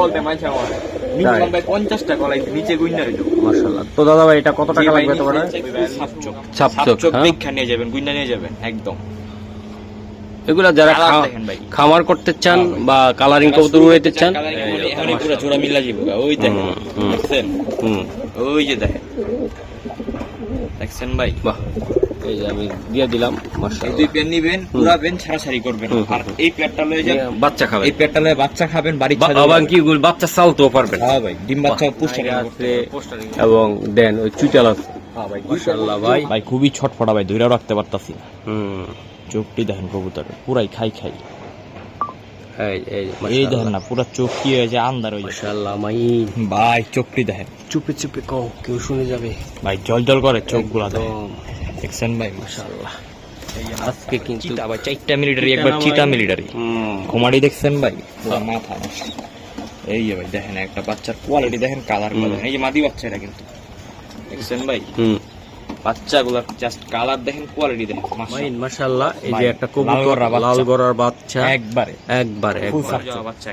বলতে মাইছে আমার মিনিমাম ভাই 50 টাকা লাইছে নিচে গুইনা রইলো। মাশাআল্লাহ। তো দাদা ভাই এটা কত টাকা লাগবে তোমার? সাপচক দেখা নিয়ে যাবেন, গুইনা নিয়ে যাবেন একদম। এগুলা যারা খামার করতে চান বা কালারিং কবুতর উড়াইতে চান, এখানে পুরো জোড়া মিলা যাবে। ওই দেখেন, দেখছেন? ওই যে দেখছেন ভাই, বাহ। এই যে আমি দিয়ে দিলাম। মাশাআল্লাহ। দুই পেয়ার নিবেন, পুরাবেন, ছাড়াছাড়ি করবেন। আর এই পেয়ারটা লয়ে যান, বাচ্চা খাবেন। এই পেয়ারটা লয়ে বাচ্চা খাবেন, বাড়ি ছাড়া আবার কি বাচ্চা চালতেও পারবেন। হ্যাঁ ভাই, ডিম বাচ্চা পোস্টারিং আছে এবং দেন ওই চুইটাল আছে। হ্যাঁ ভাই, মাশাআল্লাহ ভাই। ভাই খুবই ছটফটা ভাই, ধইরা রাখতে পারতাছি না। চোখটি দেখেন কবুতর পুরাই খাই এই দেখেন না, পুরা চোখ কি হয়ে যায়, আন্দার হয়ে যায়। মাশাআল্লাহ মাই ভাই চোখটি দেখেন, চুপে চুপে কও, কেউ শুনে যাবে ভাই, জল করে চোখগুলা দেখছেন ভাই। মাশাআল্লাহ। আজকে কিন্তু চিতা ভাই 4টা মিলিটারি, একবার চিতা মিলিটারি ঘুমাড়ি দেখছেন ভাই, পুরো মাথা। এই যে ভাই দেখেন একটা বাচ্চার কোয়ালিটি দেখেন, কালার দেখেন। এই যে মাদি বাচ্চা, এটা কিন্তু দেখছেন ভাই, বাচ্চাগুলোর জাস্ট কালার দেখেন, কোয়ালিটি দেখেন মাশাআল্লাহ। এই যে একটা কবুতর লাল গড়ার বাচ্চা, একবারে বাচ্চা।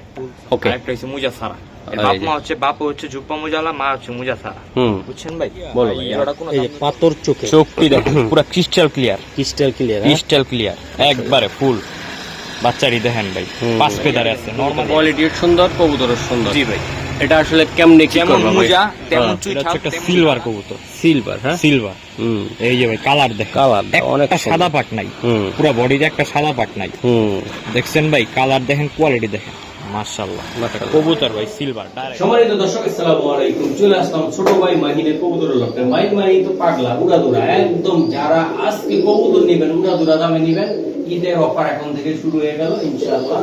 ওকে, একটা হচ্ছে মুজা সারা, এর বাপ হচ্ছে জুপ্পা মুজালা, মা হচ্ছে মুজা সারা। বুঝছেন ভাই? বলো। এই যে পাতর চোখটি দেখেন, পুরো ক্রিস্টাল ক্লিয়ার, একবারে ফুল। বাচ্চারি দেখেন ভাই, 5 পেদারে আছে, নরমাল কোয়ালিটির সুন্দর, কবুতরের সুন্দর। জি ভাই। এটা আসলে কেমনে কি যেমন করবে মুজা তেমন চুই, একটা সিলভার কবুতর, সিলভার। হ্যাঁ, সিলভার। এই যে ভাই কালার দেখেন, কালার অনেক সাদা পাট নাই, পুরো বডিতে একটা সাদা পাট নাই। দেখছেন ভাই, কালার দেখেন, কোয়ালিটি দেখেন, মাশাআল্লাহ। কবুতর ভাই সিলভার ডাইরেক্ট। সম্মানিত দর্শক, আসসালামু আলাইকুম। চলে আসলাম ছোট ভাই মাহিনের কবুতরের লক্ষ্যে। মাহিন তো পাগলা, উড়াদুরা একদম। যারা আজকে কবুতর নেবেন, উড়াদুরা দামে নেবেন, ঈদের অফার এখন থেকে শুরু হয়ে গেল ইনশাআল্লাহ।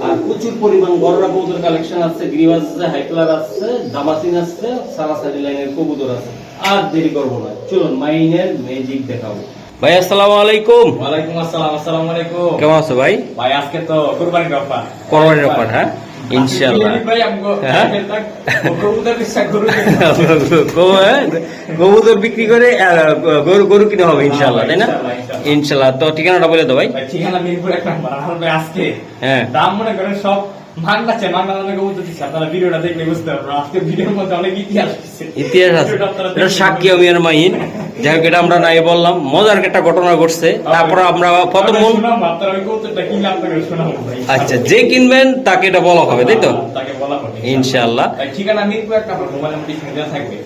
আর প্রচুর পরিমাণ গররা কবুতর কালেকশন আছে, গ্রিবাস আছে, হাইক্লার আছে, দামাসিন আছে, সারাসারি লাইনের কবুতর আছে। আর দেরি করবো না, চলুন মাহিনের ম্যাজিক দেখাবো। ভাই আসসালামু আলাইকুম। ওয়ালাইকুম আসসালাম। আসসালামু আলাইকুম। কেমন আছো ভাই? ভাই আজকে তো কুরবানির অফার। কুরবানির অফার, হ্যাঁ ইনশাআল্লাহ। ভাই আমগো কবুতর বিক্রি করুন, কবুতর বিক্রি করে গরু কিনা হবে ইনশাআল্লাহ, তাই না? ইনশাআল্লাহ। তো ঠিকানাটা বলে দাও ভাই। ঠিকানা মিরপুর 1 নম্বর। আর ভাই আজকে হ্যাঁ দাম মনে করেন সব মাংনা নামে কবুতর দিচ্ছে। আপনারা ভিডিওটা দেখলে বুঝতে পারবেন আজকে ভিডিওর মধ্যে অনেক ইতিহাস আছে। এটা সাক্ষী আমি আর মাহিন। যাই হোক, এটা আমরা নাই বললাম, মজার একটা ঘটনা ঘটছে। তারপর আমরা প্রথম আচ্ছা, যে কিনবেন তাকে এটা বলা হবে, তাই তো? ইনশাআল্লাহ। ঠিকানা মিরপুর 1 নম্বর, মোবাইল নাম্বার এখানে থাকবে।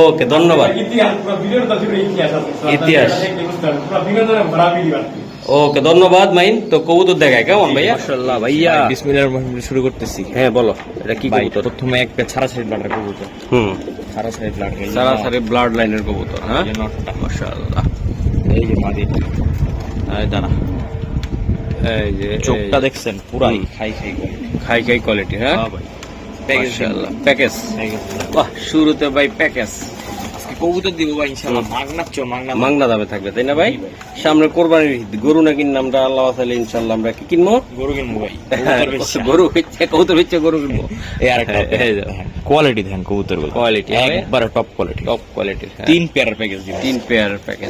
ওকে, ধন্যবাদ। ইতিহাস। ওকে, ধন্যবাদ মাইন। তো কবুতর দেখায় কেমন ভাইয়া? মাশাআল্লাহ ভাইয়া, বিসমিল্লাহির রহমানির রহিম শুরু করতেছি। হ্যাঁ বলো, এটা কি কবুতর? প্রথমে একটা ছাড়াছাড়ি ব্লাডের কবুতর। সারাসারি ব্লাড লাইনের কবুতর। হ্যাঁ, মাশাআল্লাহ। এই যে মাদি, এই দাঁড়া, এই যে চোখটা দেখছেন, পুরাই খাই কোয়ালিটি। হ্যাঁ ভাই, মাশাআল্লাহ। প্যাকেজ, বাহ, শুরুতে ভাই প্যাকেজ। কবুতর দিব ভাই ইনশাআল্লাহ, মাংনা দামে থাকবে, তাই না ভাই? সামনে কোরবানির ঈদ, গরু না কিনলে আমরা আল্লাহ তাআলা ইনশাআল্লাহ আমরা কি কিনবো? গরু কিনবো ভাই। গরু হচ্ছে, কবুতর হচ্ছে, গরু কিনবো। এই আরেকটা কোয়ালিটি দেখেন কবুতরগুলো, কোয়ালিটি একবারে টপ কোয়ালিটি। 3 পেয়ারের প্যাকেজ দিব, 3 পেয়ারের প্যাকেজ।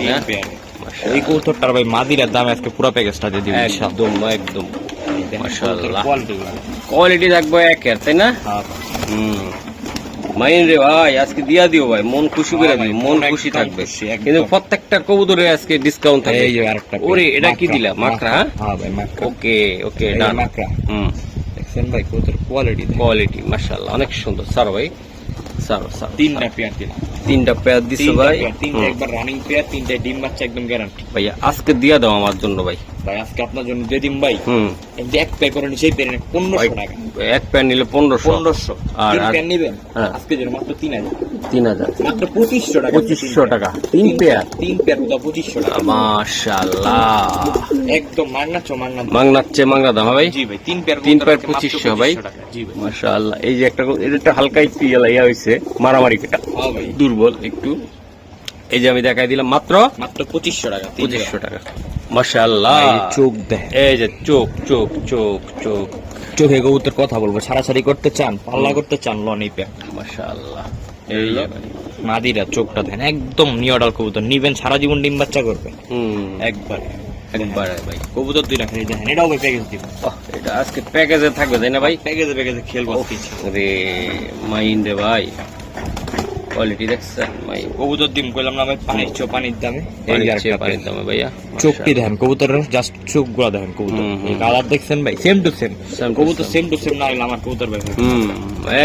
মাশাআল্লাহ। এই কবুতরটার ভাই মাদিরার দাম আজকে পুরো প্যাকেজটা দিয়ে দিব একদম। মাশাআল্লাহ, কোয়ালিটি থাকবে একের, তাই না? মাইন রে ভাই, আজকে দিয়া দিও ভাই, মন খুশি করে দিও, মন খুশি থাকবে। কিন্তু প্রত্যেকটা কবুতরে আজকে ডিসকাউন্ট থাকবে। এই যে আরেকটা, ওরে এটা কি দিলা? মাকড়া? হ্যাঁ ভাই মাকড়া। ওকে ডান। মাকড়া দেখছেন ভাই, কবুতর কোয়ালিটি মাশাআল্লাহ, অনেক সুন্দর। সারো ভাই, সারো। 3টা পেয়ার দিলাম। 3টা পেয়ার দিছো ভাই? 3টা একবার রানিং পেয়ার, 3টা ডিম বাচ্চা, একদম গ্যারান্টি ভাইয়া। আজকে দিয়া দাও আমার জন্য ভাই। আজকে আপনার জন্য দিয়ে দিম ভাই। এক পেয়ার করে নিচেই পেরে 1500 টাকা। এক পেয়ার নিলে 1500। আর পেয়ার নেবেন আজকে জন্য মাত্র 3000, মাত্র 2500 টাকা। 2500 টাকা 3 পেয়ার। 3 পেয়ার দাও 2500 টাকা। মাশাআল্লাহ, একদম মাংনা দাম ভাই। জি ভাই, 3 পেয়ার 2500 ভাই। জি ভাই, মাশাআল্লাহ। এই যে এটা হালকা একটু ইয়া হইছে, মারামারি কেটা। হ্যাঁ ভাই, দুর্বল একটু। এই যে আমি দেখাই দিলাম মাত্র 2500 টাকা। 2500 টাকা। মাশাআল্লাহ। চোখ দেখ, এই যে চোখ চোখে কবুতর কথা বলবো, ছাড়াছাড়ি করতে চান, পাল্লা করতে চান, লন এই পেয়ার। মাশাআল্লাহ। এই মাদিরা চোখটা দেন, একদম নিউডাল কবুতর, নিবেন সারা জীবন ডিম বাচ্চা করবে একবার। একবারে ভাই কবুতর দুইটা খালি দেখেন, এটাও ভাই প্যাকেজ দিব। এটা আজকে প্যাকেজে থাকবে তাই না ভাই? প্যাকেজে প্যাকেজে খেলবো কিছু। রে মাইন রে ভাই, কোয়ালিটি দেখছেন ভাই? কবুতর ডিম কইলাম না ভাই, পানির দামে। এই যে আরেকটা পানির দামে ভাইয়া, চোখটি দেখেন কবুতরের, জাস্ট চোখ গুলা দেখেন কবুতর, এই কালার দেখছেন ভাই, সেম টু সেম কবুতর, সেম টু সেম না হলে আমার কবুতর ভাই।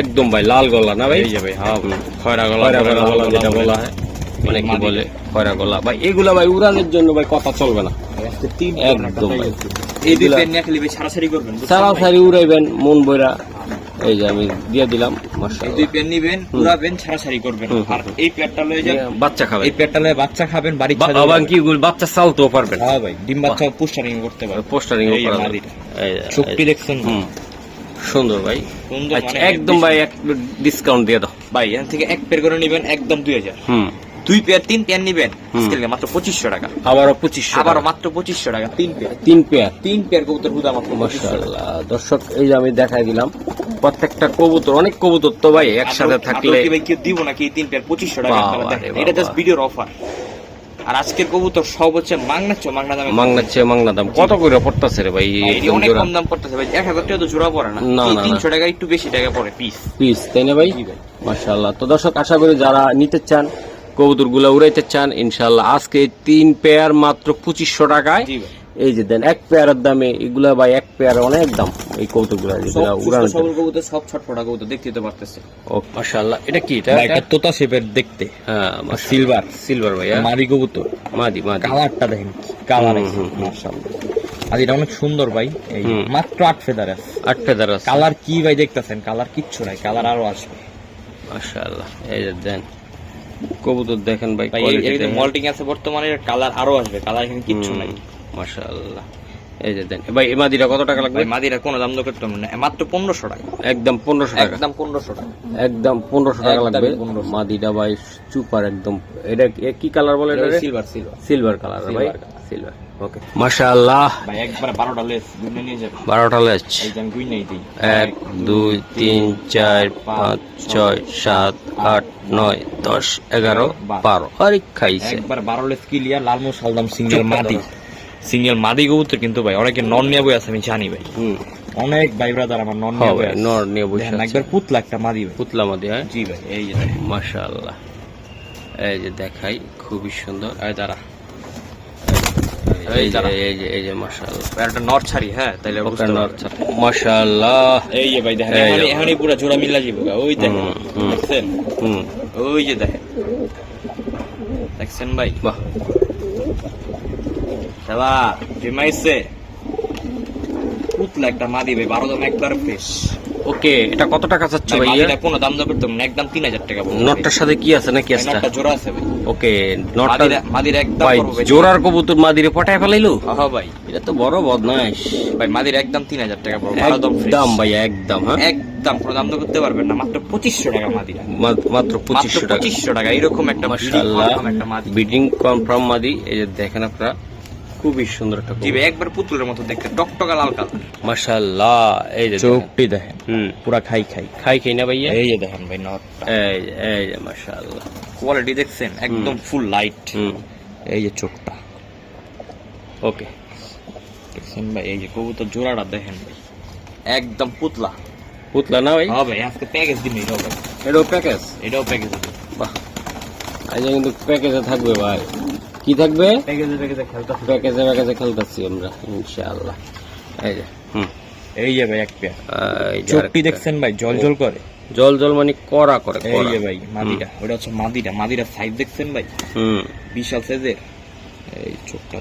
একদম ভাই লাল গলা না ভাই? এই যে ভাই, হ্যাঁ খয়রা গলা, যেটা বলা হয় মানে কি বলে খয়রা গলা ভাই। এগুলা ভাই উড়ানের জন্য ভাই কথা চলবে না একদম ভাই। এই দুই পেন নিয়ে খেলি ভাই সারাসারি করবেন, সারাসারি উড়াইবেন মন বইরা। এই যে আমি দিয়ে দিলাম, এই দুই পেন নিবেন, উড়াবেন, সারাসারি করবেন। আর এই পেটটা লয়ে যান বাচ্চা খাবেন, এই পেটটা লয়ে বাচ্চা খাবেন, বাড়ি আবার কি বাচ্চা চালতেও পারবেন। হ্যাঁ ভাই, ডিম বাচ্চা পোস্টারিং করতে পারবেন, পোস্টারিং করা যাবে। চোখটি দেখছেন সুন্দর ভাই, সুন্দর, আচ্ছা একদম ভাই এক ডিসকাউন্ট দিয়ে দাও ভাই। এখান থেকে এক পেয়ার করে নিবেন একদম 2000, দুই পেয়ার তিন পেয়ার নিবেন আজকে মাত্র 2500 টাকা, আবারও 2500, আবারও মাত্র 2500 টাকা, তিন পেয়ার কবুতর হুদা মাত্র। মাশাআল্লাহ দর্শক, এই যে আমি দেখাই দিলাম প্রত্যেকটা কবুতর, অনেক কবুতর তো ভাই একসাথে থাকলে ভাই কেউ দিব নাকি এই তিন পেয়ার 2500 টাকা? এটা জাস্ট ভিডিওর অফার। আর আজকের কবুতর সব হচ্ছে মাংনা দামে, মাংনা দাম। কত করে পড়তেছে রে ভাই? অনেক কম দাম পড়তেছে ভাই, 1000 টাকা তো জোড়া পড়ে না, 300 টাকা একটু বেশি টাকা পড়ে পিস, তাই না ভাই? মাশাআল্লাহ। তো দর্শক আশা করি যারা নিতে চান, কবুতর গুলা উড়াইতে চান, ইনশাআল্লাহ আজকে 3 পেয়ার মাত্র 2500 টাকায়। এই যে দেন এক পেয়ারের দামে এগুলা ভাই, এক পেয়ার অনেক দাম এই কবুতর গুলা যেগুলা উড়ানো সব কবুতর, সব ছটফটা কবুতর দেখতে তো পারতেছে। ও মাশাআল্লাহ, এটা কি? এটা তোতা শেপের দেখতে, হ্যাঁ সিলভার ভাই, মাদি কবুতর, মাদি কালারটা দেখেন, কালার মাশাআল্লাহ। আর এটা অনেক সুন্দর ভাই, এই মাত্র 8 ফেদার আছে। কালার কি ভাই দেখতেছেন? কালার কিচ্ছু নাই, কালার আরো আসবে মাশাআল্লাহ। এই যে দেন কবুতর দেখেন ভাই, কোয়ালিটি মল্টিং আছে বর্তমানে, কালার আরো আসবে, কালার এখানে কিচ্ছু নাই। মাশাআল্লাহ। এই যে দেন ভাই, এই মাদিরা কত টাকা লাগবে? মাদিরা কোনো দাম দর করতে না, মাত্র 1500 টাকা, একদম 1500 টাকা, একদম 1500 টাকা, একদম 1500 টাকা লাগবে মাদিরা ভাই, সুপার একদম। এটা কি কালার বলে? এটা সিলভার কালার ভাই, সিলভার। ওকে মাশাআল্লাহ ভাই, একবার 12টা লেস গুনে নিয়ে যাবেন, 12টা লেস। এই যে আমি গুইনাই দেই, 1 2 3 4 5 6 7 8 9 10 11 12। আরে খাইছে একবার 12 লেস ক্লিয়ার, লালমু সালদাম সিঙ্গেল মাদি কবুতর। কিন্তু ভাই অনেকে নন নিয়ে বই আছে, আমি জানি ভাই, অনেক ভাই ব্রাদার আমার নন নিয়ে বই আছে, নর নিয়ে বই আছে। একবার পুতলা একটা মাদি ভাই, পুতলা মাদি। হ্যাঁ জি ভাই, এই যে মাশাআল্লাহ। এই যে দেখাই, খুবই সুন্দর। এই দাঁড়া, এই যে মাশাআল্লাহ, একটা নর ছাড়ি। হ্যাঁ তাইলে বুঝতে নর ছাড়ি, মাশাআল্লাহ। এই যে ভাই দেখেন, এখনই পুরো জোড়া মিলা যাবে, ওই দেখেন, দেখছেন? ওই যে দেখছেন ভাই, বাহ শালা জেমাইছে পুতলা একটা মাদি ভাই, 12 দাম একবার ফ্রেশ। ওকে, এটা কত টাকা চাচ্ছ ভাই? এটা কোনো দাম দর করতে না, একদম 3000 টাকা। নটটার সাথে কি আছে নাকি? একটা জোড়া আছে ভাই। ওকে, নটটা মাদির একদম ভাই, জোড়ার কবুতর মাদিরে পটায় ফেলাইলো। হ্যাঁ ভাই, এটা তো বড় বদমাইশ ভাই, মাদির একদম 3000 টাকা পড়বে, একদম ভাই, একদম। হ্যাঁ একদম কোনো দাম দর করতে পারবেন না, মাত্র 2500 টাকা মাদিরা, মাত্র 2500 টাকা। এরকম একটা মাশাআল্লাহ, বিডিং কনফার্ম মাদি। এই যে দেখেন আপনারা, খুবই সুন্দর একটা জি ভাই, একবার পুতুলের মতো দেখতে, টকটকা লাল কালার, মাশাআল্লাহ। এই যে চোখটি দেখেন, পুরা খাই না ভাইয়া? এই যে দেখেন ভাই নটটা, এই যে মাশাআল্লাহ, কোয়ালিটি দেখছেন, একদম ফুল লাইট। এই যে চোখটা, ওকে দেখছেন ভাই? এই যে কবুতর জোড়াটা দেখেন ভাই, একদম পুতলা না ভাই? হ্যাঁ ভাই, আজকে প্যাকেজ দিন, এটাও ভাই, এটাও প্যাকেজ দিন। বাহ, আজ কিন্তু প্যাকেজে থাকবে ভাই। কি থাকবে? প্যাকেজে খেলতেছি আমরা ইনশাআল্লাহ। এই যে এই যে ভাই, এক পেয়ার চোখটি দেখছেন ভাই, জল করে, জল মানে কড়া করে। এই যে ভাই মাদিটা, ওটা হচ্ছে মাদিরা সাইজ দেখছেন ভাই, বিশাল সাইজের। এই চোখটা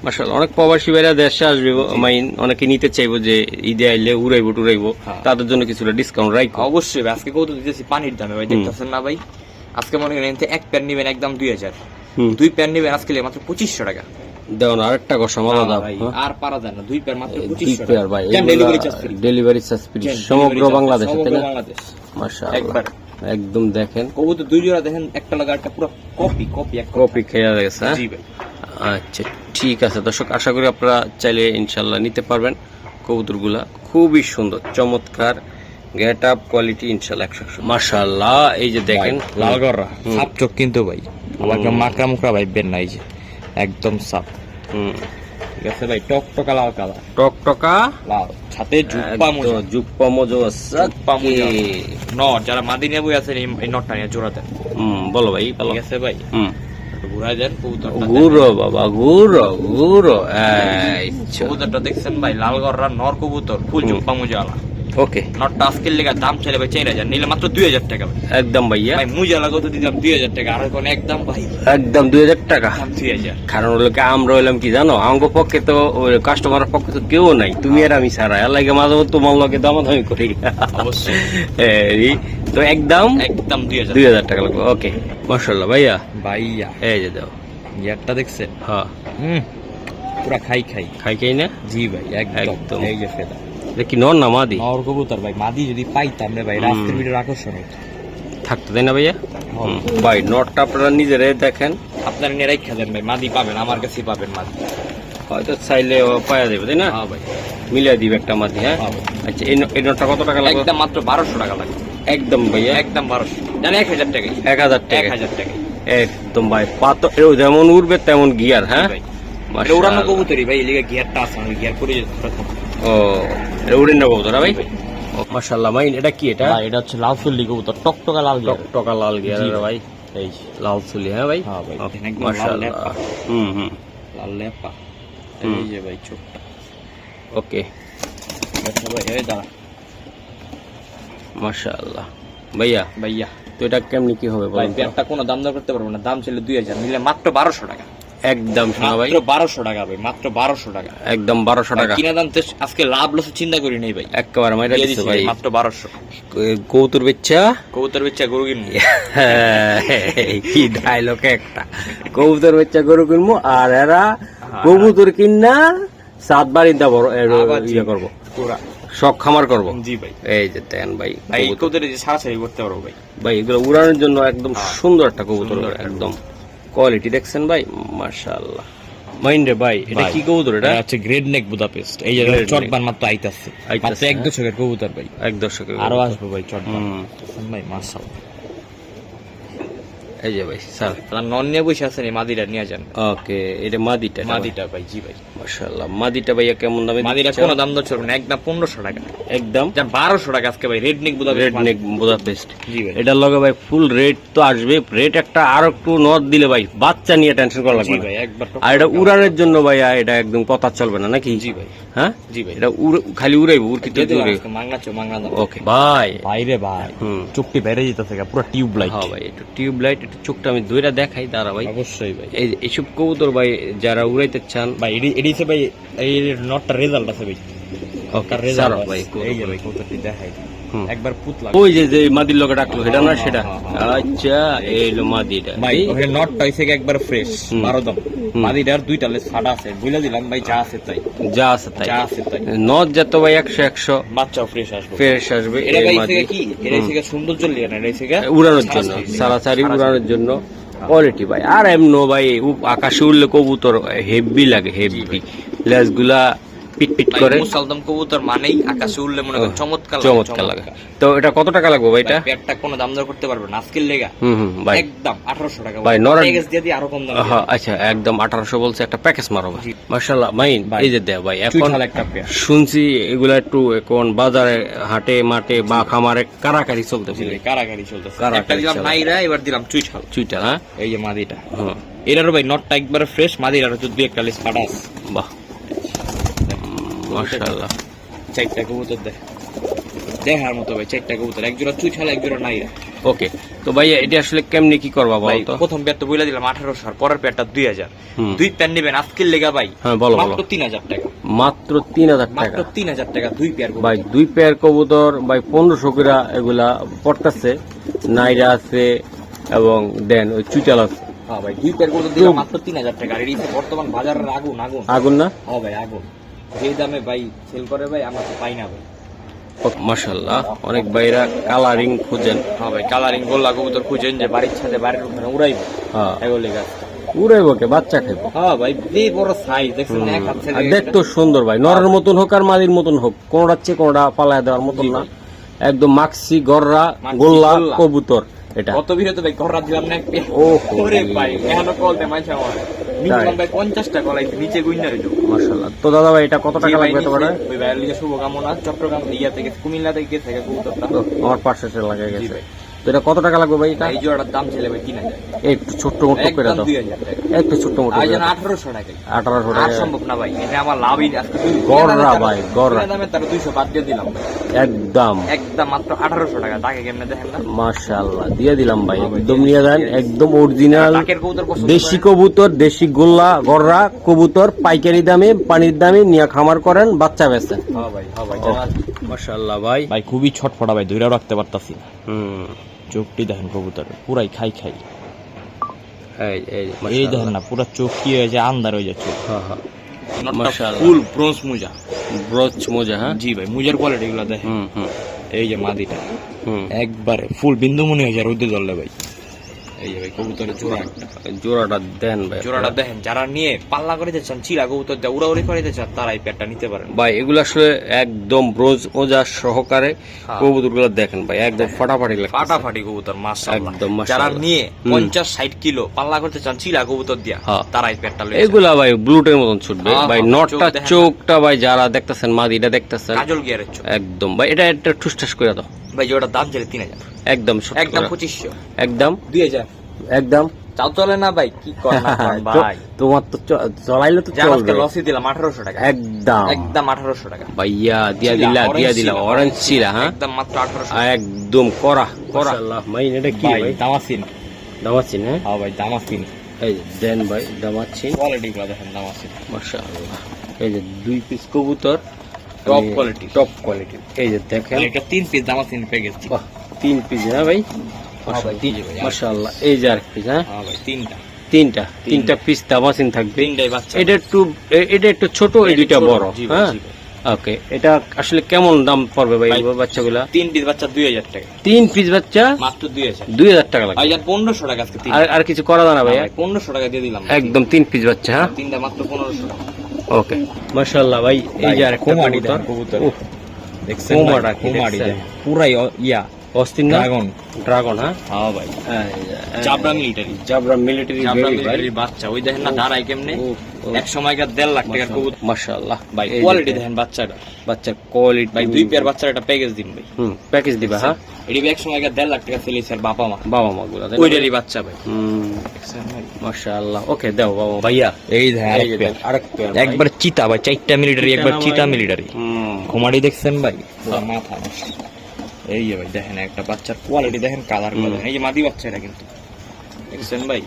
মাশাআল্লাহ। অনেক প্রবাসী ভাইরা দেশে আসবে, মাইন অনেকে নিতে চাইবো যে ঈদে আইলে উড়াইবো, তাদের জন্য কিছুটা ডিসকাউন্ট রাখবো অবশ্যই। আজকে কত দিতেছি পানির দামে ভাই, দেখতেছেন না ভাই? আজকে মনে করেন এক প্যান নিবেন একদম 2000, দুই প্যান নিবেন আজকে মাত্র 2500 টাকা। দেওয়া আরেকটা কথা মালা ভাই, আর পারা যায় না, দুই প্যান মাত্র 2500 টাকা ভাই। ডেলিভারি চার্জ ফ্রি সমগ্র বাংলাদেশে, তাই না? মাশাআল্লাহ, একবার একদম দেখেন কবুতর দুই জোড়া দেখেন, একটা লাগা একটা পুরো কপি খেয়ে গেছে। জি ভাই, আচ্ছা ঠিক আছে দর্শক, আশা করি আপনারা চাইলে ইনশাআল্লাহ নিতে পারবেন। কবুতরগুলা খুবই সুন্দর, চমৎকার গেট আপ, কোয়ালিটি ইনশাআল্লাহ 100%। মাশাআল্লাহ, এই যে দেখেন লাল গররা, সাপ চোখ কিন্তু ভাই, আবার মাকড়া মুকড়া ভাইবেন না, এই যে একদম সাপ। ঠিক আছে ভাই, টকটকা লাল কালার, টকটকা লাল, সাথে জুপ্পা মোজা, জুপ্পা মোজো জুপ্পা মোজা। নট যারা মাদি নিয়ে বই আছেন এই নটটা নিয়ে জোড়া দেন। বলো ভাই বলো। ঠিক আছে ভাই, একটু ঘুরাই দেন কবুতরটা। ঘুরো বাবা ঘুরো ঘুরো। কবুতরটা দেখছেন ভাই, লাল গররা নর কবুতর, ফুল জুপ্পা মোজা আলা। ওকে, নটটা আজকের লেগে দাম চাইলে ভাই 4000, নিলে মাত্র 2000 টাকা ভাই। একদম ভাইয়া, ভাই মুজা লাগো তো দিতাম 2000 টাকা, আর এখন একদম ভাই একদম 2000 টাকা। দাম 3000। কারণ হলো কি আমরা হইলাম কি জানো, আমার পক্ষে তো কাস্টমারের পক্ষে তো কেউ নাই, তুমি আর আমি ছাড়া। এর লাগে মাঝে মধ্যে তোমার লগে দামাদামি করি অবশ্যই। তো একদম 2000 টাকা লাগবে। ওকে মাশাআল্লাহ ভাইয়া। ভাইয়া এই যে দাও ইয়ারটা দেখছেন? হ্যাঁ পুরা খাই খাই না। জি ভাই একদম। এই যে ফেদা, এটা কি নর না মাদি? নর কবুতর ভাই, মাদি যদি পাইতাম রে ভাই রাস্তার ভিতরে আকর্ষণ হতো, থাকতো তাই না ভাইয়া? ভাই নটটা আপনারা নিজেরাই দেখেন, আপনারা নিয়ে রাখা দেন ভাই, মাদি পাবেন আমার কাছে, পাবেন মাদি। হয়তো চাইলে পাওয়া যাবে তাই না? হ্যাঁ ভাই, মিলিয়ে দিবে একটা মাদি। হ্যাঁ হ্যাঁ ভাই। আচ্ছা, এই নটটা কত টাকা লাগবে? একদম মাত্র 1200 টাকা লাগবে। একদম ভাইয়া একদম 1200, জানি 1000 টাকা। 1000 টাকা। 1000 টাকা একদম ভাই, পাতো যেমন উড়বে তেমন গিয়ার। হ্যাঁ ভাই, এটা উড়ানো কবুতরই ভাই, এলিগা গিয়ারটা আছে, আমি গিয়ার করে ও এটা উড়ে নেবো তোরা ভাই। মাশাআল্লাহ ভাই, এটা কি? এটা ভাই এটা হচ্ছে লাল চুল্লি কবুতর, টকটকা লাল গিয়ার। টকটকা লাল গিয়ার ভাই, এই লাল চুলি। হ্যাঁ ভাই, হ্যাঁ ভাই, ওকে, একদম লাল মাশাআল্লাহ। লেপা। লাল লেপা, এই যে ভাই চোখটা। ওকে আচ্ছা ভাই, এই দাঁড়া মাশাআল্লাহ ভাইয়া। ভাইয়া তো এটা কেমনি কি হবে ভাই, বলেন তো? পেয়ারটা কোনো দাম দর করতে পারবো না, দাম ছিল 2000, নিলে মাত্র 1200 টাকা। একদম শোনা ভাই, মাত্র 1200 টাকা ভাই, মাত্র 1200 টাকা। একদম 1200 টাকা। কিনা দাম তো আজকে লাভ লস চিন্তা করি নাই ভাই, একেবারে মাইরা দিয়ে দিছে দিছি ভাই। মাত্র 1200। কৌতুর বেচ্চা কবুতর বেচা গরু কিনবো। কি ডায়লগ একটা, কবুতর বেচ্চা গরু কিনবো আর এরা কবুতর কিনা 7 বাড়ি দেব ইয়ে করবো, পুরা শখ খামার করবো। জি ভাই, এই যে দেন ভাই ভাই কবুতর। কবুতরে যে সারাসারি করতে পারবো ভাই। ভাই এগুলো উড়ানোর জন্য একদম সুন্দর একটা কবুতর, সুন্দর একটা একদম কোয়ালিটি দেখছেন ভাই, মাশাআল্লাহ। মাইন্ডে ভাই, এটা ভাই, কি কবুতর? এটা হচ্ছে গ্রেড নেক বুদাপেস্ট, এই যে Great চটবান মাত্র আইতাছে, মাত্র 1 দশকের কবুতর ভাই, 1 দশকের আরো কবুতর। আসবে ভাই চটবান ভাই, মাশাআল্লাহ। এই যে ভাই স্যার, তারা নন নিয়ে বসে আছেন, এই মাদিটা নিয়ে যান। ওকে, এটা মাদিটা। মাদিটা ভাই, জি ভাই, মাশাআল্লাহ। মাদিটা ভাইয়া কেমন দামে? মাদিটা কোনো দাম দর চলবে না, একদম 1500 টাকা। একদম যা 1200 টাকা আজকে ভাই, red neck Budapest. Red neck Budapest. জি ভাই, এটার লগে ভাই ফুল রেট তো আসবে, রেট একটা আর একটু নট দিলে ভাই বাচ্চা নিয়ে টেনশন করা জি লাগবে না। ভাই, একবার আর এটা উড়ানোর জন্য ভাইয়া এটা একদম কথা চলবে না নাকি? জি ভাই, হ্যাঁ জি ভাই, এটা খালি উড়াইবো, উড়কিতে উড়ে। মাংনা দাম। ওকে ভাই, ভাইরে ভাই, চুক্তি বাইরে যেতেছে পুরো টিউব লাইট। হ্যাঁ ভাই, একটু টিউব লাইট, একটু চোখটা আমি দইরা দেখাই দাঁড়া ভাই। অবশ্যই ভাই, এইসব কবুতর ভাই যারা উড়াইতে চান ভাই এডি সে ভাই, এই নটটা রেজাল্ট আছে ভাই, ওকে তার রেজাল্ট সারা ভাই। এই যে ভাই কবুতরটি দেখাই একবার পুতলা। ওই যে মাদির লগে ডাকলো সেটা না? সেটা হ্যাঁ। আচ্ছা, এই হলো মাদিটা ভাই ওখানে নটটা হইছে একবার ফ্রেশ 12 দম, মাদিটার দুইটা লেস ফাটা আছে, বুঝলে দিলাম ভাই, যা আছে তাই, যা আছে তাই। যা আছে তাই। নট যত ভাই 100 বাচ্চাও ফ্রেশ আসবে, ফ্রেশ আসবে। এটা এই ভাই মাদি থেকে কি, এটা থেকে সৌন্দর্য লিয়ে না, এটা থেকে উড়ানোর জন্য, সারাসারি উড়ানোর জন্য কোয়ালিটি ভাই। আর এমনো ভাই আকাশে উড়লে কবুতর হেভি লাগে, হেভি লেজগুলা পিট পিট করে। মুসালদম কবুতর মানেই আকাশে উড়লে মনে করেন চমৎকার চমৎকার লাগে। তো এটা কত টাকা লাগবে ভাই? এটা পেটটা কোনো দাম দর করতে পারবে না আজকের লেগা, ভাই একদম 1800 টাকা ভাই। নর প্যাকেজ দিয়ে দিই আরো কম দামে। হ্যাঁ আচ্ছা, একদম 1800 বলছে, একটা প্যাকেজ মারো ভাই। মাশাআল্লাহ মাইন, ভাই, এই যে দেও ভাই। এখন চুইঠাল একটা পেয়ার শুনছি এগুলা একটু এখন বাজারে হাটে মাঠে বা খামারে কারাকারি চলতেছে। কারাগারি চলতেছে, কারাগারি একটা দিলাম চলে। নাইরা, এবার দিলাম চুইঠাল। চুইটা হ্যাঁ, এই যে মাদিটা, হ্যাঁ এটারও ভাই নটটা একবারে ফ্রেশ, মাদিটার হচ্ছে দুই একটা লেস ফাটা আছে। বাহ মাশাআল্লাহ। 4টা কবুতর দেখার মতো ভাই, 4টা কবুতর, এক জোড়া চুইঠাল, এক জোড়া নাইরা। ওকে, তো ভাই এটা আসলে কেমনে কি করবা ভাই বলো তো? প্রথম পেয়ার তো বইলা দিলাম 1800, আর পরের পেয়ারটা 2000। দুই পেয়ার নেবেন আজকের লেগা ভাই, হ্যাঁ বলো বলো। মাত্র 3000 টাকা, মাত্র 3000 টাকা মাত্র 3000 টাকা দুই পেয়ার ভাই। দুই পেয়ার কবুতর ভাই 1500 করে এগুলা পড়তেছে। নাইরা আছে এবং দেন ওই চুইটাল আছে। হ্যাঁ ভাই, দুই পেয়ার কবুতর দিলাম মাত্র 3000 টাকা। আর এই বর্তমান বাজারের আগুন আগুন আগুন না? হ্যাঁ ভাই আগুন, যে দামে ভাই সেল করে ভাই আমরা তো পাই না ভাই। মাশাআল্লাহ, অনেক ভাইরা কালারিং খুঁজেন। হ্যাঁ ভাই, কালারিং গোল্লা কবুতর খুঁজেন যে বাড়ির ছাদে বাড়ির ওখানে উড়াইবো, হ্যাঁ এগুলি গাছ। উড়াইবো কে, বাচ্চা খাইবো। হ্যাঁ ভাই, যে বড় সাইজ দেখছেন, এক হাত আর থেকে দেখতো সুন্দর ভাই, নরের মতন হোক আর মাদির মতন হোক, কোনটা চেয়ে কোনটা পালায় দেওয়ার মতন না। একদম মাক্সি গররা মাক্সি গোল্লা গোল্লা। কবুতর এটা কত ভিডিওতে ভাই ঘর রাত দিলাম না একটা। ওহো। ওরে ভাই এখনো কল দে মাইছে আমার মিনিমাম ভাই 50টা কল আইছে নিচে গুইনা রইলো। মাশাআল্লাহ। তো দাদা ভাই এটা কত টাকা লাগবে তোমার? ওই ভাইয়ের লিগে শুভকামনা, চট্টগ্রাম ইয়া থেকে কুমিল্লা থেকে গেছে কবুতরটা। আমার পাশে লাগে গেছে। তো এটা কত টাকা লাগবে ভাই? এটা এই জোড়াটার দাম ছিল ভাই 3000। একটু ছোট্ট মোটো করে একদম দাও, 2000 টাকা। একটু ছোট্ট মোটো আজ করে না দাও। 1800 টাকা। 1800 আর টাকা সম্ভব না ভাই, এটা আমার লাভই আজকে গররা ভাই, গররা। দামে তার 200 বাদ দিয়ে দিলাম একদম একদম মাত্র 1800 টাকা। তাকে কেমনে দেখেন না মাশাআল্লাহ দিয়ে দিলাম ভাই, একদম নিয়ে যান, একদম অরিজিনাল টাকের কবুতর পছন্দ দেশি করেন? কবুতর, দেশি গোল্লা গররা কবুতর পাইকারি দামে পানির দামে নিয়ে খামার করেন, বাচ্চা বেচেন। হ্যাঁ ভাই, হ্যাঁ ভাই। মাশাআল্লাহ ভাই। ভাই খুবই ছটফটা ভাই, ধইরা রাখতে পারতাছি না। হুম চোখটি দেখেন কবুতর পুরাই খাই খাই। এই এই এই দেখেন না পুরা চোখ কি হয়ে যায়, আন্ধার হয়ে যাচ্ছে। হ্যাঁ হ্যাঁ মাশাআল্লাহ ফুল ব্রোঞ্জ মুজা। ব্রোচ মোজা। হ্যাঁ জি ভাই, মুজার কোয়ালিটি গুলো দেখেন। হুম হুম এই যে মাদিটা হুম একবারে ফুল বিন্দুমণি হয়ে যায় রোদে জ্বললে ভাই। এই যে ভাই কবুতরের জোড়া একটা, জোড়াটা দেন ভাই। জোড়াটা দেখেন। যারা নিয়ে পাল্লা করিতে চান, চিরা কবুতর দিয়ে উড়াউড়ি করিতে চান, তারা এই পেটটা নিতে পারেন ভাই। এগুলো আসলে একদম ব্রোজ মোজা সহকারে হ্যাঁ। কবুতর গুলো দেখেন ভাই, একদম ফাটাফাটি লাগে। ফাটাফাটি কবুতর মাশাআল্লাহ। একদম যারা মাশাআল্লাহ। নিয়ে 50-60 কিলো পাল্লা করতে চান চিরা কবুতর দিয়া, হ্যাঁ। তারা এই পেটটা লয়ে এগুলা ভাই ব্লুটের মতন ছুটবে হ্যাঁ, ভাই। হ্যাঁ, নটটা চোখ দেখেন। চোখটা ভাই যারা দেখতেছেন, মাদিটা দেখতেছেন কাজল গিয়ারের চোখ। একদম ভাই। এটা একটা ঠুসঠাস করে দাও ভাই জোড়ার দাম ছিল 3000। একদম সত্য একদম করে। 2500। একদম 2000 একদম চাও চলে না ভাই, কি করেন ভাই? তোমার তো চলাইলে তো যার আজকে চলবে। লসই দিলাম 1800 টাকা। একদম একদম 1800 টাকা ভাইয়া দিয়া দিলা অরেঞ্জ চিলা। হ্যাঁ একদম মাত্র 1800। একদম করা করা ভাই। এটা কি ভাই? দামাসিন। দামাচ্ছেন? হ্যাঁ হ্যাঁ ভাই দামাসিন। এই যে দেন ভাই দামাচ্ছেন। কোয়ালিটি গুলো দেখেন দামাসিন। মাশাআল্লাহ। এই যে 2 পিস কবুতর টপ কোয়ালিটি। Top quality. এই যে দেখেন এটা 3 পিস দামাসিন প্যাকেজ। বাহ 3 পিস। হ্যাঁ ভাই হ্যাঁ ভাই, জি ভাই। মাশাআল্লাহ। এই যে আর পিস। হ্যাঁ হ্যাঁ ভাই তিনটা তিনটা পিস দামাসিন থাকবে। তিনটাই বাচ্চা। এটা একটু ছোট, এই দুইটা বড়। জি ভাই, হ্যাঁ জি ভাই। ওকে। এটা আসলে কেমন দাম পড়বে ভাই ভাই, বাচ্চাগুলা? 3 পিস বাচ্চা 2000 টাকা। 3 পিস বাচ্চা মাত্র 2000। 2000 টাকা লাগবে। ভাই আর 1500 টাকা আজকে তিন। আর কিছু করা যায় না ভাই? 1500 টাকা দিয়ে দিলাম একদম 3 পিস বাচ্চা। হ্যাঁ তিনটা মাত্র 1500 টাকা। ওকে মাশাআল্লাহ ভাই। এই যে আরেকটা কোমাডি কবুতর। কবুতর উফ, দেখছেন কোমাডা কি কোমাডি দেখছেন? পুরাই ইয়া অস্থির না? ড্রাগন। ড্রাগন। হ্যাঁ হ্যাঁ ভাই জাবরা মিলিটারি। জাবরা মিলিটারি জাবরা বেবি ভাই। মিলিটারি বাচ্চা। ওই দেখেন না দাঁড়ায় কেমনে। উফ, উফ। এক সময়কার 1.5 লাখ টাকার কবুতর মাশাআল্লাহ ভাই। এই যে কোয়ালিটি দেখেন বাচ্চাটা। বাচ্চার কোয়ালিটি ভাই 2 পেয়ার বাচ্চার একটা প্যাকেজ দিন ভাই। প্যাকেজ দিবা। হ্যাঁ এটি এক সময়কার 1.5 লাখ টাকা ফেলেছে আর বাবা মা। বাবা মা গুলা ওইটারই বাচ্চা ভাই। মাশাআল্লাহ। ওকে দাও বাবা ভাইয়া। এই দেখেন এই যে দেন, আরেক পেয়ার ভাই। একবার চিতা ভাই, 4টা মিলিটারি, একবার চিতা না চিতা ভাই? মিলিটারি। খোমাড়ি দেখছেন ভাই, পুরো মাথা নষ্ট। এই যে ভাই দেখেন একটা বাচ্চার কোয়ালিটি দেখেন, কালার গুলো দেখেন। এই যে মাদি বাচ্চা এটা কিন্তু দেখছেন ভাই,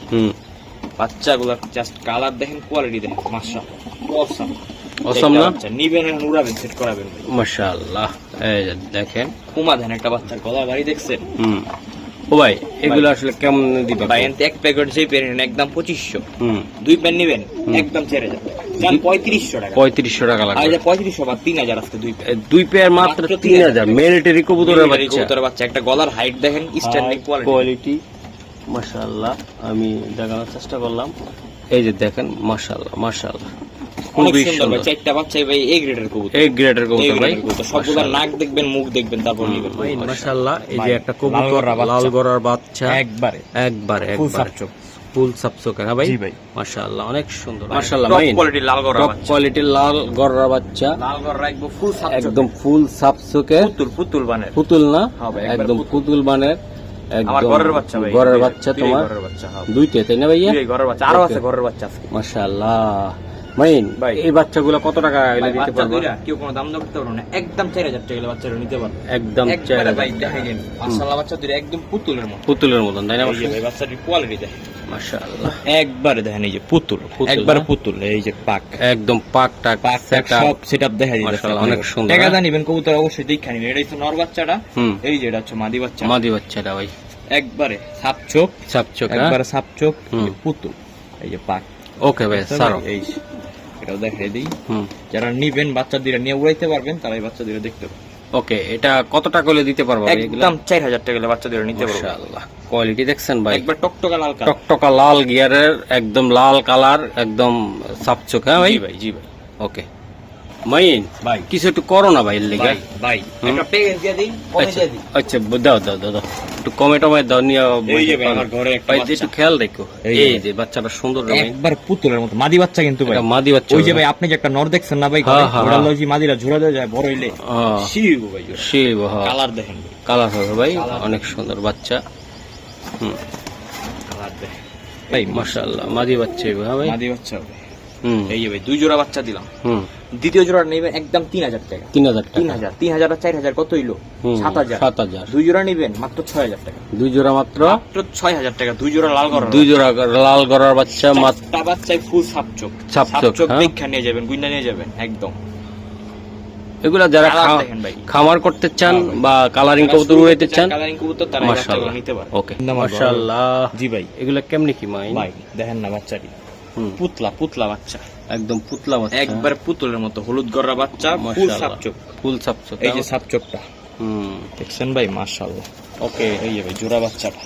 বাচ্চাগুলোর জাস্ট কালার দেখেন, কোয়ালিটি দেখেন, মাশাআল্লাহ অসাম। অসাম না? বাচ্চা নিবেন আর উড়াবেন, সেট করাবেন ভাই। মাশাআল্লাহ। এই যে দেখেন কুমা দেন একটা বাচ্চার গলা বাড়ি দেখছেন ও ভাই। এগুলো আসলে কেমন দিবা ভাই? এনতে এক প্যাকেট যেই পেন একদম 2500। 2 পেন নিবেন একদম 4000 জান 3500 টাকা। 3500 টাকা আর লাগবে। এটা 3500 বা 3000 আজকে 2 পেন। 2 পেয়ার মাত্র 3000। মিলিটারি কবুতরের বাচ্চা। কবুতরের বাচ্চা, একটা গলার হাইট দেখেন, স্ট্যান্ডিং কোয়ালিটি। কোয়ালিটি মাশাআল্লাহ। আমি দেখানোর চেষ্টা করলাম। এই যে দেখেন মাশাআল্লাহ মাশাআল্লাহ, অনেক খুবই সুন্দর ভাই। সুন্দর। 4টা বাচ্চাই ভাই এ গ্রেডের কবুতর। এই গ্রেডের কবুতর ভাই। সবগুলা নাক দেখবেন, মুখ দেখবেন, তারপর নিবেন ভাই মাশাআল্লাহ। এই যে ভাই, একটা কবুতর লাল গড়া লাল গড়ার বাচ্চা, একবারে একবারে ফুল একবারে সাপচোক। ফুল সাপসোকা। হ্যাঁ ভাই জি ভাই। মাশাআল্লাহ অনেক সুন্দর। মাশাআল্লাহ টপ ভাই কোয়ালিটি লাল গড়া টপ বাচ্চা। কোয়ালিটির লাল গড়ার বাচ্চা, লাল গড়া রাখবো ফুল সাপচোক, একদম ফুল সাপসোকে। পুতুল বানের। পুতুল না? হ্যাঁ ভাই, একবার একদম পুতুল বানের। আমার একদম ঘরের বাচ্চা ভাই। ঘরের বাচ্চা তোমার? ঘরের বাচ্চা, হ্যাঁ। দুইটা তাই না ভাইয়া? দুইটাই ঘরের বাচ্চা, আরো আছে ঘরের বাচ্চা আজকে। মাশাআল্লাহ মাইন ভাই। এই বাচ্চাগুলো কত টাকা এলে ভাই, দিতে বাচ্চা পারবো? দুইটা কেউ কোনো দাম দর করতে পারবো না, একদম 4000 টাকা বাচ্চাটা নিতে পারবো। একদম একবারে ভাই 4000 দেখেন মাশাআল্লাহ, বাচ্চা দুইটা একদম পুতুলের মতো। পুতুলের মতন তাই না? এই যে ভাই বাচ্চাটির কোয়ালিটি দেখেন মাশাআল্লাহ একবারে দেখেন, এই যে পুতুল, পুতুল, একবারে হ্যাঁ? পুতুল। এই যে পাক একদম পাকটা সব সেটআপ দেখা যায়। মাশাআল্লাহ, অনেক সুন্দর, টাকা হ্যাঁ? দা নিবেন কবুতর অবশ্যই দেখা নিবেন। এটা হচ্ছে নর বাচ্চাটা, এই যে এটা হচ্ছে মাদি বাচ্চা। মাদি বাচ্চাটা ভাই একবারে সাপচোক, সাপচোক। একবারে সাপচোক, পুতুল। এই যে পাক। ওকে ভাই সারো। এই এটাও দেখাই দিই। যারা নিবেন বাচ্চা দুইটা নিয়ে উড়াইতে পারবেন, তারা এই বাচ্চা দুইটা দেখতে পারবেন। ওকে এটা কত টাকা হলে দিতে পারবো? একদম 4000 টাকা বাচ্চা দুইটা নিতে পারবেন। মাশাআল্লাহ কোয়ালিটি দেখছেন ভাই, একবার টকটকা লাল কালার, টকটকা লাল গিয়ারের, একদম লাল কালার, একদম সাপচোক। হ্যাঁ ভাই জি ভাই, জি ভাই। ওকে মাইন ভাই। কিছু একটু করো না ভাই এর লেগে ভাই ভাই একটা প্যাকেজ দিয়ে দিই, কমে আচ্ছা দিয়ে দিই। আচ্ছা দাও দাও দাও দাও। একটু কমে টমে দাও নিয়ে এই যে ভাই, আমার ঘরে একটা ভাই বাচ্চা। একটু খেয়াল রেখো। এই এই যে। যে বাচ্চাটা সুন্দর রে ভাই। একবার পুতুলের মতো মাদি বাচ্চা কিন্তু ভাই এটা মাদি বাচ্চা ওই যে হবে। ভাই আপনি যে একটা নর দেখছেন না ভাই হ্যাঁ, হ্যাঁ, ওরা হ্যাঁ। লজি মাদিরা ঝোড়া দিয়ে যায় বড় হইলে হ্যাঁ। শিব ভাই শিব, হ্যাঁ। কালার দেখেন ভাই, কালার হবে ভাই, কালার অনেক সুন্দর বাচ্চা। হুম, কালার দেখেন ভাই মাশাআল্লাহ মাদি বাচ্চা হবে, হ্যাঁ ভাই। মাদি বাচ্চা হবে। হুম এই যে ভাই 2 জোড়া বাচ্চা দিলাম, হুম। দ্বিতীয় জোড়া নেবেন একদম 3000 টাকা। 3000 টাকা। 3000 আর 4000 কত হইলো? হুম, 7000। 7000। 2 জোড়া নেবেন মাত্র 6000 টাকা। 2 জোড়া মাত্র মাত্র 6000 টাকা, 2 জোড়া লাল করা। 2 জোড়া লাল গড়ার বাচ্চা মাত্র। চারটা বাচ্চাই ফুল সাপচোক, সাপচোক, হ্যাঁ। দেখা নিয়ে যাবেন, গুইনা নিয়ে যাবেন একদম। এগুলা যারা কালার দেখেন ভাই। খামার করতে চান হ্যাঁ ভাই। বা কালারিং কবুতর উড়াইতে চান, কালারিং কবুতর তারা এই বাচ্চাগুলো মাশাআল্লাহ নিতে পারে। ওকে মাশাআল্লাহ। জি ভাই। এগুলা কেমনে কি মাইন? ভাই দেখেন না বাচ্চাটি হুম, পুতলা বাচ্চা, একদম পুতলা বাচ্চা, একবার পুতুলের মতো হলুদ গড়া বাচ্চা, ফুল মাশাআল্লাহ। সাপচোক। ফুল সাপচোক, এই যে সাপচোকটা হুম দেখছেন ভাই, মাশাআল্লাহ। ওকে। এই যে ভাই জোড়া বাচ্চাটা,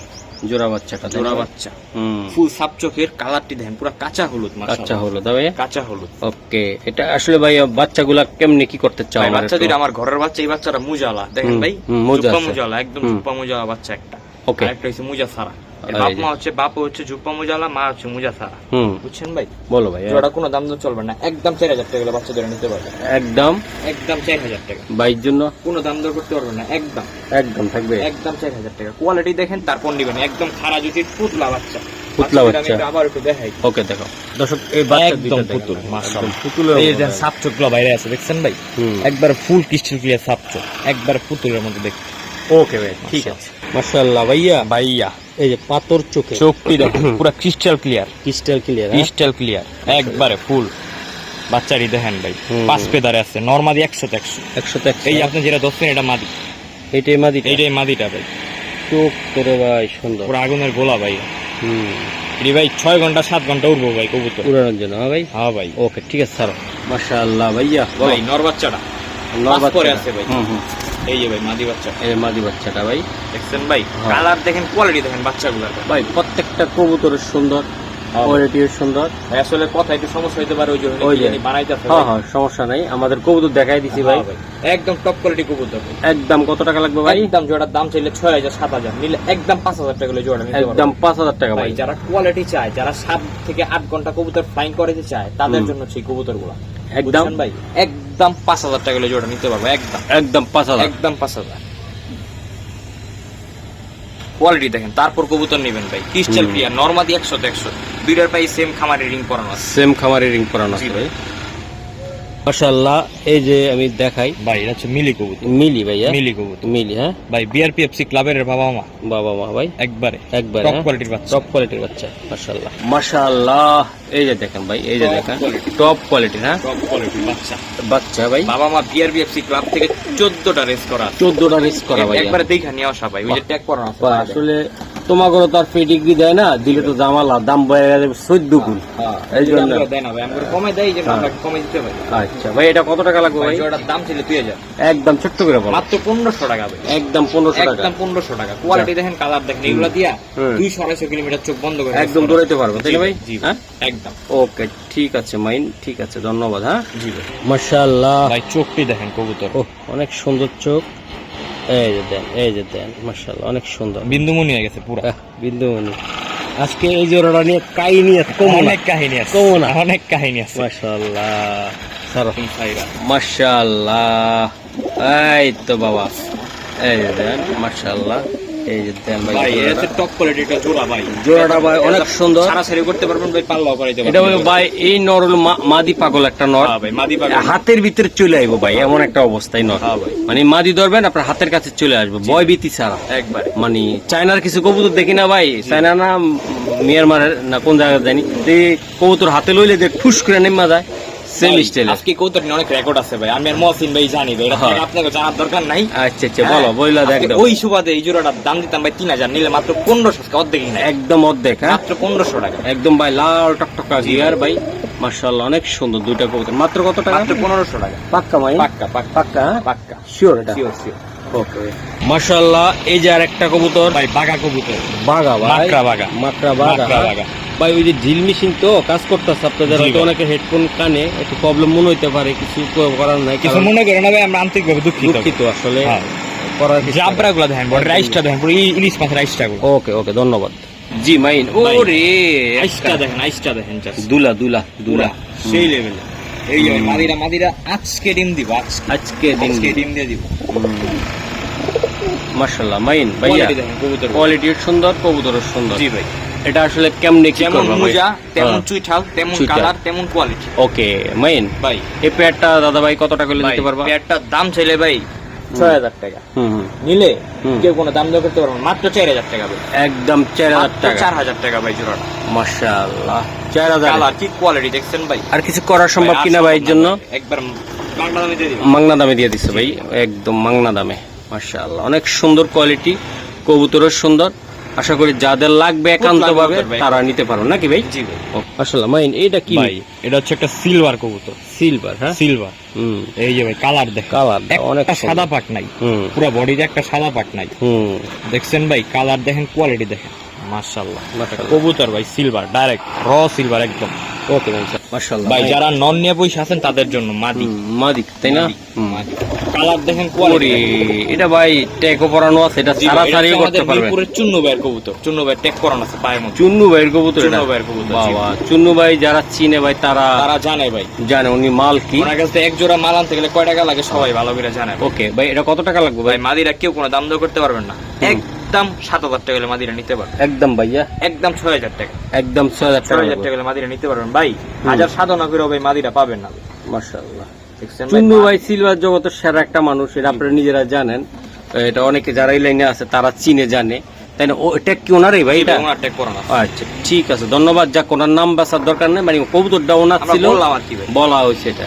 জোড়া বাচ্চাটা, জোড়া বাচ্চা হুম ফুল সাপচোকের, কালারটি দেখেন পুরো কাঁচা হলুদ, আচ্ছা মাশাআল্লাহ হলো তবে। কাঁচা হলুদ। ওকে, এটা আসলে ভাই বাচ্চাগুলা কেমনে কি করতে চাও? ভাই আমার বাচ্চা একটু- দুইটা আমার ঘরের বাচ্চা, এই বাচ্চাটা মুজালা দেখেন হুম, ভাই, হুম, মোজা জুপ্পা আছে। মুজালা, একদম হুম। জুপ্পা মুজালা বাচ্চা একটা। ওকে। আরেকটা হচ্ছে মুজা সারা। এর এই বাপ যে। মা হচ্ছে, বাপ হচ্ছে জুপ্পা মুজালা, মা হচ্ছে মুজা সারা। হুম, বুঝছেন ভাই? বলো ভাই। জোড়া কোনো দাম দর চলবে না, একদম 4000 টাকা বাচ্চা ধরে নিতে পারবে, একদম একদম 4000 টাকা। বাইর জন্য কোনো দাম দর করতে পারবে না, একদম একদম থাকবে। একদম 4000 টাকা। কোয়ালিটি দেখেন তারপর নিবেন, একদম খারা জুটির পুতলা বাচ্চা। পুতলা বাচ্চাটা আমি বাচ্চা। একটু আবার একটু দেখাই। ওকে দেখো দর্শক, এই বাচ্চা একদম দুইটা পুতুল, দেখেন, মাশাআল্লাহ। একদম পুতুলের এই মতো যে ভাই। সাপচোকগুলো বাইরে আছে দেখছেন ভাই, হুম। একবার ফুল ক্রিস্টাল ক্লিয়ার সাপচোক, একবার পুতুলের মতো দেখতে। ওকে ভাই, ঠিক আছে। মাশাআল্লাহ ভাইয়া, ভাইয়া এই যে পাথর চোখে চোখটি দেখেন পুরো crystal clear, crystal clear, crystal clear, একবারে ফুল। বাচ্চারি দেখেন ভাই, হুম। 5 পেদারে আছে, নরমাদি 100 তে 100। 100 এই আপনি যেটা ধরছেন এটা মাদি, এইটাই মাদিটা। এইটাই মাদিটা ভাই, চোখ তোরে ভাই সুন্দর। পুরো আগুনের গোলা ভাই। হুম, এটি ভাই 6 ঘন্টা 7 ঘন্টা উড়বো ভাই কবুতর। উড়ানোর জন্য, হ্যাঁ ভাই। হ্যাঁ ভাই। ওকে ঠিক আছে স্যার। মাশাআল্লাহ ভাইয়া, ভাই নর বাচ্চাটা নর পাঁচ পরে বাচ্চাটা। আছে ভাই। হুম হুম, এই যে ভাই মাদি বাচ্চা এই মাদি বাচ্চাটা ভাই। দেখছেন ভাই, হ্যাঁ। কালার দেখেন, কোয়ালিটি দেখেন বাচ্চাগুলোর। ভাই প্রত্যেকটা কবুতরের সুন্দর, হ্যাঁ। কোয়ালিটিও সুন্দর। ভাই আসলে কথা একটু সমস্যা হতে পারে, ওই জন্য ওই যে। বানাইতেছে। হ্যাঁ হ্যাঁ, সমস্যা নাই, আমাদের কবুতর দেখাই দিছি ভাই। একদম টপ কোয়ালিটি কবুতর ভাই। একদম কত টাকা লাগবে ভাই? একদম জোড়ার দাম চাইলে 6000 7000, নিলে একদম 5000 টাকা হলে জোড়া নিতে পারবেন। একদম 5000 টাকা ভাই ভাই। যারা কোয়ালিটি চায়, যারা 7 থেকে 8 ঘন্টা কবুতর ফ্লাইং করতে চায়, তাদের হুম। জন্য সেই কবুতরগুলো একদম ভাই, একদম 5000 টাকা হলে জোড়া নিতে পারবে, একদম একদম 5000। একদম 5000। কোয়ালিটি দেখেন তারপর কবুতর নেবেন ভাই, ক্রিস্টাল হুম। ক্লিয়ার, নরমাদি 100 তে 100, দুইটার পাই সেম খামারে রিং করানো আছে। সেম খামারে রিং করানো আছে জি ভাই। মাশাআল্লাহ, এই যে আমি দেখাই, ভাই এটা হচ্ছে মিলি কবুতর, মিলি ভাইয়া, মিলি কবুতর মিলি, হ্যাঁ ভাই, বিআরপিএফসি ক্লাবের বাবা মা বাবা মা ভাই, একবারে একবার টপ কোয়ালিটির বাচ্চা। টপ কোয়ালিটির বাচ্চা। মাশাআল্লাহ মাশাআল্লাহ, এই যে দেখেন ভাই, এই যে Top দেখেন quality। টপ কোয়ালিটি, হ্যাঁ টপ কোয়ালিটির বাচ্চা। বাচ্চা ভাই। বাবা মা বিআরপিএফসি ক্লাব থেকে 14টা রেস করা আছে। 14টা রেস করা ভাই। একবারে দেখা নিয়ে আসা ভাই, ওই যে ট্যাগ করানো আছে। আসলে তোমাগরও তো আর পেডিগ্রি দেয় না, দিলে তো জামালা দাম বেড়ে যাবে 14 গুণ। হ্যাঁ, এই জন্য আমরা দেয় না ভাই, আমরা কমে দেই, যে আমরা কমে দিতে ভাই। আচ্ছা ভাই, এটা কত টাকা লাগবে ভাই ভাই? জোড়াটার দাম ছিল 2000, একদম ছোট্ট করে বলো। মাত্র 1500 টাকা ভাই, একদম 1500 টাকা। একদম 1500 টাকা। কোয়ালিটি দেখেন, কালার দেখেন, এগুলা দিয়া হুম। 200 কিলোমিটার চোখ বন্ধ করে একদম দৌড়াইতে পারবো, তাই না ভাই? জি হ্যাঁ একদম। ওকে ঠিক আছে মাইন, ঠিক আছে, ধন্যবাদ। হ্যাঁ জি ভাই। মাশাআল্লাহ ভাই চোখটি দেখেন কবুতর, ও অনেক সুন্দর চোখ। এই যে দেন, এই যে দেন, মাশাআল্লাহ অনেক সুন্দর। বিন্দুমণি হয়ে গেছে পুরো। বিন্দুমণি আজকে এই জোড়াটা নিয়ে কাহিনী আছে, কমো না, অনেক কাহিনী আছে, কমো না। অনেক কাহিনী আছে। মাশাআল্লাহ সারা, সাইরা। মাশাআল্লাহ, এই তো বাবা, এই যে দেন, মাশাআল্লাহ, এই যে দেন ভাই, ভাই জোড়াটা। এটা টপ কোয়ালিটির একটা জোড়া ভাই, জোড়াটা ভাই অনেক সুন্দর। সারাসারি করতে পারবেন ভাই, পাল্লাও করাইতে এটা পারবেন। হলো ভাই, এই নর হলো মাদি পাগল একটা নর, হ্যাঁ ভাই, মাদি পাগল। হাতের ভিতরে চলে আইবো ভাই, এমন একটা অবস্থায় নর। হ্যাঁ ভাই। মানে মাদি ধরবেন আপনার হাতের কাছে চলে আসবে, ভয় ভীতি ছাড়া। একবারে মানে চায়নার কিছু কবুতর দেখি না ভাই, চায়না না মিয়ানমারের না কোন জায়গায় জানি, এই কবুতর হাতে লইলে দেখ ফুস করে নেমা যায়, সেম ভাই, স্টাইল। আজকে কৌতর নিয়ে অনেক রেকর্ড আছে ভাই, আমি আর মহসিন ভাই জানি ভাই, এটা হ্যাঁ। আপনাকে জানার দরকার নাই। আচ্ছা আচ্ছা, বলো বইলা দেখ আজকে দাও। ওই সুবাদে এই জোড়াটার দাম দিতাম ভাই 3000, নিলে মাত্র 1500 টাকা, অর্ধেকই নাই, একদম অর্ধেক, হ্যাঁ মাত্র 1500 টাকা, একদম ভাই লাল টকটকা গিয়ার ভাই, মাশাআল্লাহ অনেক সুন্দর দুইটা কবুতর। মাত্র কত টাকা? মাত্র 1500 টাকা। পাক্কা ভাই, পাক্কা পাক্কা পাক্কা, হ্যাঁ? পাক্কা শিওর এটা? Sure sure. ওকে মাশাআল্লাহ, এই যে আরেকটা কবুতর ভাই বাঘা কবুতর, বাঘা ভাই, মাকড়া বাঘা। মাকড়া বাঘা, মাকড়া হ্যাঁ? বাঘা। ভাই ওই যে ড্রিল মেশিন তো কাজ করতেছে আপনাদের জি হয়তো ভাই। অনেকে হেডফোন কানে একটু প্রবলেম মনে হইতে পারে, কিছু করার নাই, কিছু কারণ মনে করে না ভাই, আমরা আন্তরিকভাবে দুঃখিত। দুঃখিত আসলে হ্যাঁ। করার কিছু নাই। জাবরা গুলা দেখেন, বড় রাইসটা দেখেন, পুরো ইলিশ মাছ রাইসটা গুলো। ওকে ওকে, ধন্যবাদ। জি মাইন, ভাই, ওরে আইসটা দেখেন, আইসটা দেখেন just। দুলা দুলা দুলা পুরা সেই লেভেলে। এই যে মাদিরা আজকে ডিম দিব, আজকে দিন আজকে ডিম দিয়ে দিব। মাশাআল্লাহ মাইন ভাইয়া, কোয়ালিটি দেখেন কবুতর। কোয়ালিটি সুন্দর, কবুতর সুন্দর। জি ভাই, এটা আসলে কেমনে কি যেমন করবা ভাই? মুজা তেমন হ্যাঁ। চুইঠাল, তেমন চুইঠাল। কালার, তেমন কোয়ালিটি। ওকে মাইন, ভাই এই পেয়ারটা দাদা ভাই কত টাকা হলে ভাই দিতে পারবা? পেয়ারটার দাম চাইলে ভাই ৬,০০০ টাকা নিলে হুম। কেউ কোনো দাম দর করতে পারবে না, মাত্র ৪,০০০ টাকা ভাই। একদম ৪,০০০ মাত্র টাকা। ৪,০০০ টাকা ভাই জোড়াটা। মাশাআল্লাহ ৪,০০০। কালার কি কোয়ালিটি দেখছেন ভাই? আর কিছু করা সম্ভব ভাই, আর কিনা সম্ভব ভাইয়ের না জন্য? ভাই। একবার বাংলা দামে দিয়ে দিব। মাংনা দামে দিয়ে দিছে ভাই, একদম মাংনা দামে। মাশাআল্লাহ অনেক সুন্দর কোয়ালিটি, কবুতরের সুন্দর। আশা করি যাদের লাগবে একান্ত ভাবে কবুতর ভাই। তারা নিতে পারো নাকি ভাই? জি ভাই। মাশাআল্লাহ মাইন, এইটা কি ভাই এটা হচ্ছে একটা সিলভার কবুতর, সিলভার? হ্যাঁ, সিলভার। হুম, এই যে ভাই কালার দেখ, কালার অনেক একটা সাদা পাট নাই, হুম পুরো বডিতে একটা সাদা পাট নাই। হুম দেখছেন ভাই, কালার দেখেন, কোয়ালিটি দেখেন, মাশাআল্লাহ। মাশাআল্লাহ। কবুতর ভাই সিলভার, ডাইরেক্ট র সিলভার একদম। ওকে ভাই, মাশাআল্লাহ ভাই যারা নন নিয়ে পয়সা আছেন তাদের জন্য মাদি। মাদিক তাই না? হুম। কালার দেখেন, ওরে, কোয়ালিটি। এটা ভাই ট্যাগও পরানো আছে, এটা সারাসারি করতে পারবে। পুরো চুন্নু ভাইয়ের কবুতর, চুন্নু ভাই ট্যাগ করানো আছে পায়ের মধ্যে। চুন্নু ভাইয়ের কবুতর এটা? চুন্নু ভাইয়ের কবুতর, জি বাবা, চুন্নু ভাই যারা চিনে ভাই তারা তারা জানে ভাই, জানে উনি মাল কি। ওনার কাছে এক জোড়া মাল আনতে গেলে কয় টাকা লাগে সবাই ভালো করে জানে ভাই। ওকে ভাই, এটা কত টাকা লাগবে ভাই? ভাই মাদিরা কেউ কোনো দাম দর করতে পারবেন না, একদম ৭,০০০ টাকা হলে মাদিরা নিতে পারবেন। একদম ভাইয়া, একদম ৬,০০০ টাকা, একদম ৬,০০০ টাকা ৬,০০০ টাকা হলে মাদিরা নিতে পারবেন ভাই। হাজার সাধনা করে ভাই মাদিরা পাবেন না। মাশাআল্লাহ। দেখছেন ভাই, চুন্নু ভাই সিলভার জগতের সেরা একটা মানুষ, এটা আপনারা নিজেরা জানেন। এটা অনেকে যারা এই লাইনে আছে তারা চিনে জানে, তাই না? ও এটা কি ওনারই ভাই? এটা ওনার ট্যাগ করানো আছে। আচ্ছা ঠিক আছে, ধন্যবাদ। যাক, ওনার নাম বেচার দরকার নেই, মানে কবুতরটা ওনার আমরা ছিল, বললাম আর কি ভাই। বলা হয়েছে এটা।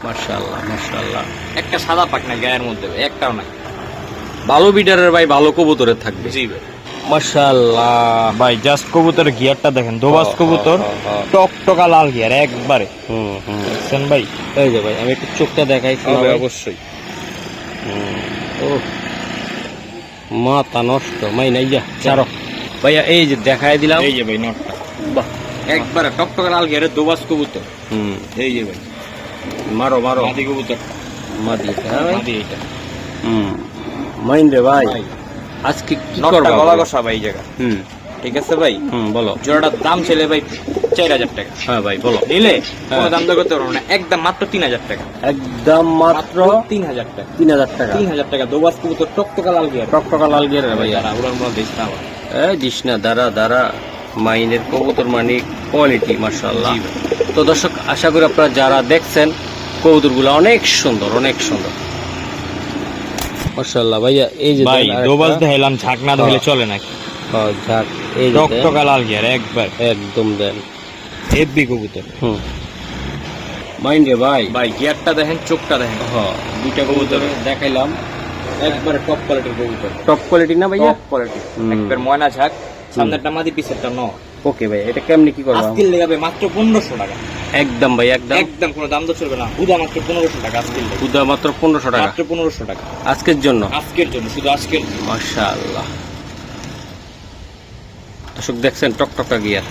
মাশাআল্লাহ মাশাআল্লাহ, একটা সাদা পাক না গায়ের মধ্যে ভাই, একটাও নাই। ভালো বিডারের ভাই ভালো কবুতরের থাকবে। জি ভাই। মাশাআল্লাহ ভাই জাস্ট কবুতরের গিয়ারটা দেখেন, দোবাস কবুতর, টকটকা লাল গিয়ার একবারে। হুম হুম। দেখছেন ভাই? এই যে ভাই আমি একটু চোখটা দেখাই, অবশ্যই। ও মাথা নষ্ট, মাই নাই যা চারো ভাইয়া, এই যে দেখাই দিলাম। এই যে ভাই নটটা, বাহ, একবারে টকটকা লাল গিয়ারের দোবাস কবুতর। হুম, এই যে ভাই মারো মারো মাদি কবুতর, মাদি, হ্যাঁ ভাই? মাদি এটা। হুম, মাইন রে ভাই, ভাই, আজকে কি নটটা করবা? গলা কষা ভাই এই জায়গা। হুম ঠিক আছে ভাই, হুম, বলো। জোড়াটার দাম ছেলে ভাই ৪,০০০ টাকা হ্যাঁ ভাই বলো। নিলে কোনো হ্যাঁ। দাম দর করতে পারবো না, একদম মাত্র ৩,০০০ টাকা। একদম মাত্র ৩,০০০ টাকা। ৩,০০০ টাকা। ৩,০০০ টাকা দোবাস কবুতর, টকটকা লাল গিয়ার। টকটকা লাল গিয়ারের ভাইয়া। ভাইয়া উড়ান বল দিস না আমার। এই দিস না, দাঁড়া দাঁড়া। মাইনের কবুতর মানে কোয়ালিটি, মাশাআল্লাহ। জি ভাই। তো দর্শক, আশা করি আপনারা যারা দেখছেন কবুতরগুলো অনেক সুন্দর, অনেক সুন্দর, মাশাআল্লাহ ভাইয়া। এই যে ভাই দেখেন আরেকটা। দোবাস দেখাইলাম, ঝাঁকনা ধরলে চলে নাকি? হ্যাঁ, ঝাঁক, এই যে দেন, টকটকা লাল গিয়ার একবার, একদম দেন। হেভি কবুতর। হুম, মাইন রে ভাই। ভাই গিয়ারটা দেখেন, চোখটা দেখেন, হ্যাঁ, দুইটা কবুতর দেখাইলাম, একবারে টপ কোয়ালিটির কবুতর। টপ কোয়ালিটি না ভাইয়া? টপ কোয়ালিটি, হুম। একবার ময়না ঝাঁক, সামনেরটা মাদি, পিছেরটা ন। ওকে ভাই, এটা কেমনি কি করবো? আজকের লেগাবে মাত্র ১৫০০ টাকা, একদম ভাই, একদম একদম কোনো দাম তো চলবে না, উদা মাত্র ১৫০০ টাকা আজকের লেগে। উদা মাত্র 1500 টাকা মাত্র ১৫০০ টাকা আজকের জন্য। আজকের জন্য, শুধু আজকের। মাশাআল্লাহ। দর্শক দেখছেন টকটকা গিয়ার।